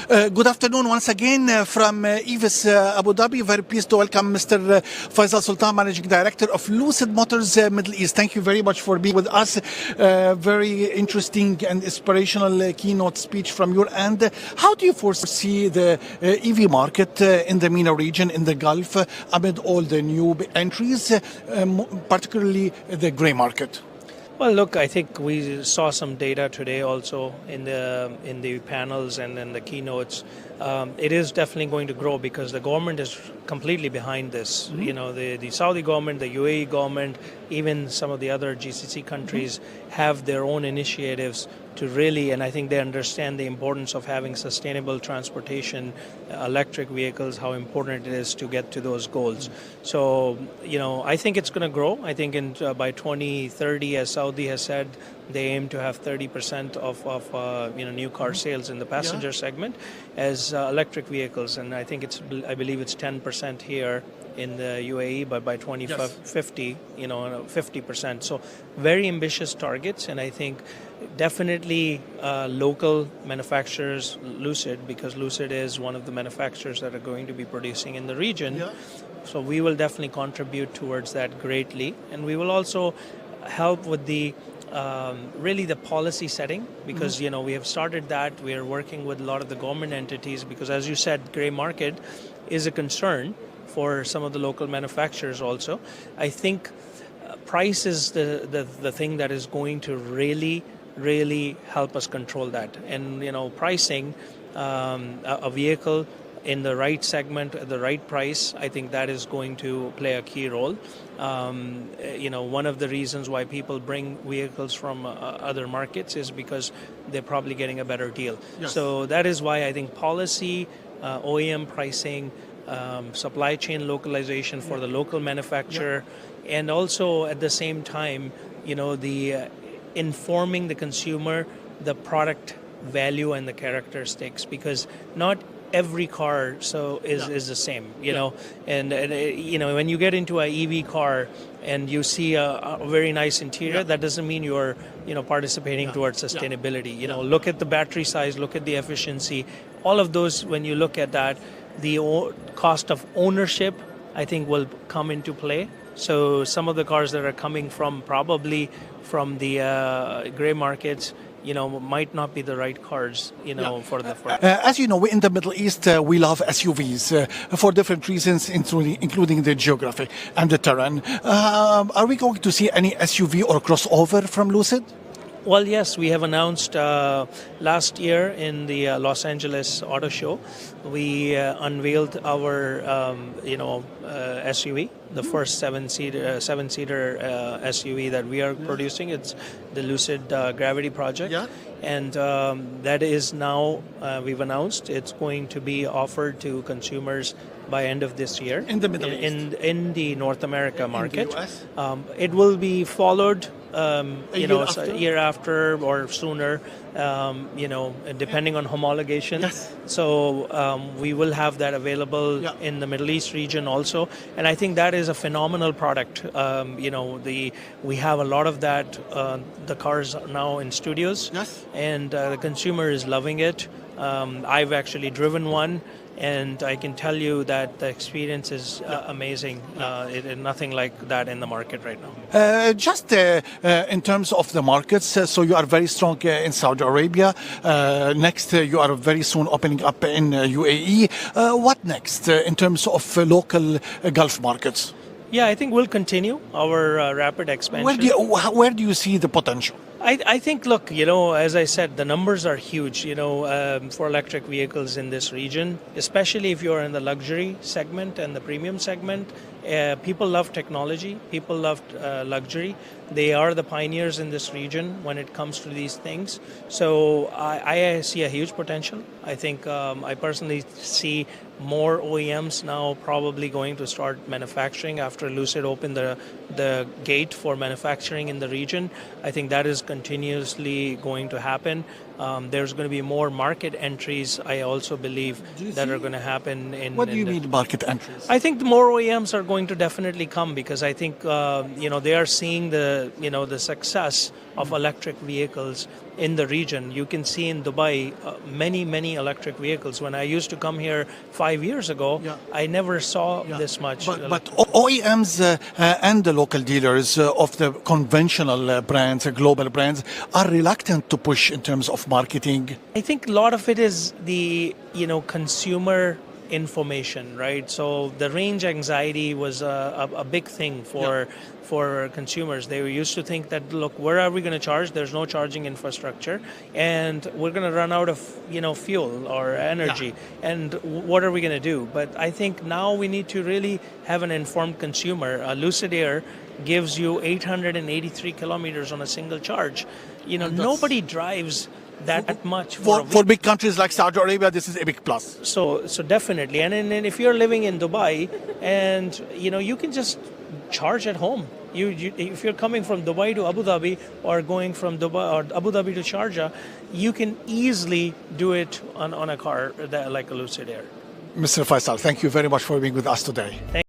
Good afternoon once again from EVIS Abu Dhabi. Very pleased to welcome Mr. Faisal Sultan, Managing Director of Lucid Motors Middle East. Thank you very much for being with us. Very interesting and inspirational keynote speech from your end. How do you foresee the EV market in the MENA region, in the Gulf, amid all the new entries, particularly the grey market? Well, look, I think we saw some data today also in the panels and in the keynotes. It is definitely going to grow because the government is completely behind this. Mm-hmm. You know, the Saudi government, the UAE government, even some of the other GCC countries have their own initiatives to really, and I think they understand the importance of having sustainable transportation, electric vehicles, how important it is to get to those goals. So, you know, I think it's going to grow. I think by 2030, as Saudi has said, they aim to have 30% of new car sales in the passenger segment as electric vehicles, and I believe it's 10% here in the UAE, but by 2050, 50%. So very ambitious targets, and I think definitely local manufacturers, Lucid, because Lucid is one of the manufacturers that are going to be producing in the region. Yeah. So we will definitely contribute towards that greatly, and we will also help with really the policy setting, because we have started that. We are working with a lot of the government entities because, as you said, grey market is a concern for some of the local manufacturers also. I think price is the thing that is going to really help us control that. And pricing a vehicle in the right segment at the right price, I think that is going to play a key role. One of the reasons why people bring vehicles from other markets is because they're probably getting a better deal. Yes. So that is why I think policy, OEM pricing, supply chain localization for the local manufacturer, and also at the same time, the informing the consumer the product value and the characteristics, because not every car is the same, and when you get into an EV car and you see a very nice interior, that doesn't mean you're participating towards sustainability. Look at the battery size, look at the efficiency, all of those. When you look at that, the cost of ownership, I think, will come into play. So some of the cars that are coming probably from the grey markets, might not be the right cars, for the. As you know, in the Middle East, we love SUVs for different reasons, including the geography and the terrain. Are we going to see any SUV or crossover from Lucid? Well, yes, we have announced last year in the Los Angeles Auto Show, we unveiled our SUV, the first seven-seater SUV that we are producing. It's the Lucid Gravity project, and that is now we've announced it's going to be offered to consumers by end of this year in the Middle East, in the North America market. In the US? It will be followed. A year after or sooner, depending on homologation. Yes. So we will have that available in the Middle East region also, and I think that is a phenomenal product. We have a lot of that. The cars are now in studios, and the consumer is loving it. I've actually driven one, and I can tell you that the experience is amazing. Nothing like that in the market right now. Just in terms of the markets, so you are very strong in Saudi Arabia. Next, you are very soon opening up in UAE. What next in terms of local Gulf markets? Yeah, I think we'll continue our rapid expansion. Where do you see the potential? I think, look, as I said, the numbers are huge, for electric vehicles in this region, especially if you're in the luxury segment and the premium segment. People love technology. People love luxury. They are the pioneers in this region when it comes to these things. So I see a huge potential. I think I personally see more OEMs now probably going to start manufacturing after Lucid opened the gate for manufacturing in the region. I think that is continuously going to happen. There's going to be more market entries, I also believe, that are going to happen. What do you mean market entries? I think more OEMs are going to definitely come because I think they are seeing the success of electric vehicles in the region. You can see in Dubai many electric vehicles. When I used to come here 5 years ago, Yeah. I never saw Yeah. this much. But OEMs and the local dealers of the conventional brands, global brands, are reluctant to push in terms of marketing. I think a lot of it is the consumer information, right? So the range anxiety was a big thing for consumers. They used to think that, look, where are we going to charge? There's no charging infrastructure, and we're going to run out of fuel or energy. And what are we going to do? But I think now we need to really have an informed consumer. Lucid Air gives you 883 kilometers on a single charge. Nobody drives that much for a week. For big countries like Saudi Arabia, this is a big plus. So definitely, and if you're living in Dubai, and you can just charge at home. If you're coming from Dubai to Abu Dhabi or going from Dubai or Abu Dhabi to Sharjah, you can easily do it on a car like a Lucid Air. Mr. Faisal, thank you very much for being with us today.